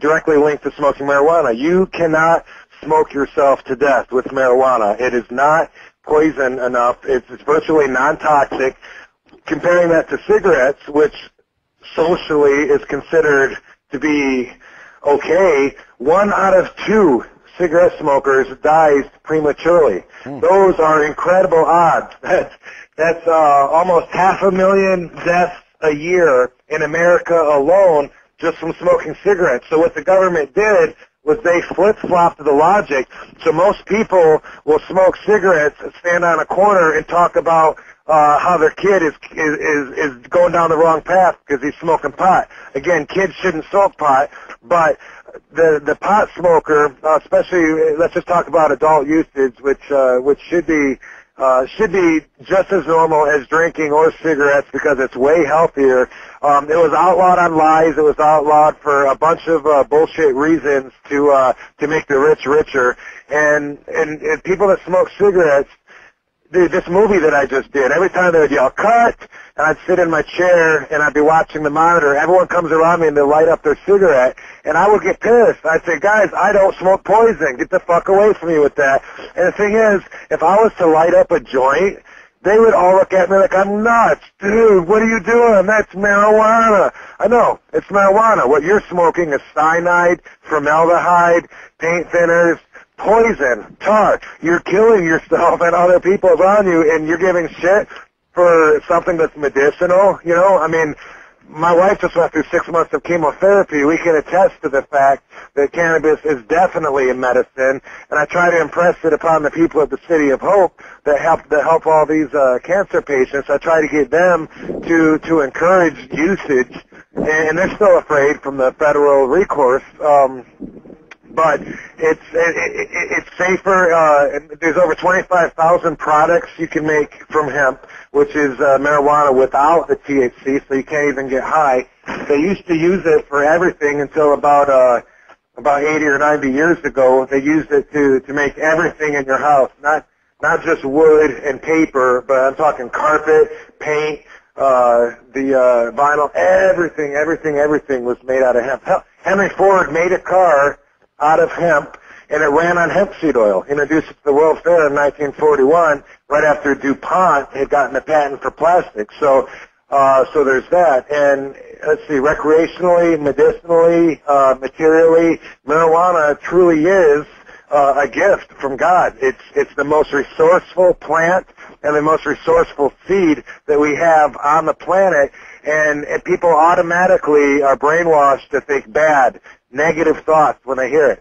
directly linked to smoking marijuana. You cannot smoke yourself to death with marijuana. It is not poison enough. It's virtually non-toxic. Comparing that to cigarettes, which socially is considered to be okay, 1 out of 2 cigarette smokers dies prematurely. Those are incredible odds. That's almost 500,000 deaths a year in America alone just from smoking cigarettes. So what the government did was they flip-flopped the logic. So most people will smoke cigarettes, stand on a corner, and talk about how their kid is going down the wrong path because he's smoking pot. Again, kids shouldn't smoke pot, but the pot smoker, especially, let's just talk about adult usage, which should be just as normal as drinking or cigarettes because it's way healthier. It was outlawed on lies. It was outlawed for a bunch of bullshit reasons to make the rich richer. And people that smoke cigarettes, dude, this movie that I just did, every time they would yell, cut, and I'd sit in my chair and I'd be watching the monitor, everyone comes around me and they light up their cigarette, and I would get pissed. I'd say, guys, I don't smoke poison. Get the fuck away from me with that. And the thing is, if I was to light up a joint, they would all look at me like I'm nuts. Dude, what are you doing? That's marijuana. I know, it's marijuana. What you're smoking is cyanide, formaldehyde, paint thinners, poison, tar. You're killing yourself and other people around you, and you're giving shit for something that's medicinal. You know, I mean, my wife just went through 6 months of chemotherapy. We can attest to the fact that cannabis is definitely a medicine, and I try to impress it upon the people at the City of Hope that help all these cancer patients. I try to get them to encourage usage, and they're still afraid from the federal recourse. But it's safer. There's over 25,000 products you can make from hemp, which is marijuana without the THC, so you can't even get high. They used to use it for everything until about 80 or 90 years ago. They used it to make everything in your house, not just wood and paper, but I'm talking carpet, paint, the vinyl, everything was made out of hemp. Henry Ford made a car out of hemp, and it ran on hemp seed oil. Introduced it to the World Fair in 1941, right after DuPont had gotten a patent for plastic. So there's that. And let's see, recreationally, medicinally, materially, marijuana truly is a gift from God. It's the most resourceful plant and the most resourceful seed that we have on the planet, and people automatically are brainwashed to think bad, negative thoughts when they hear it.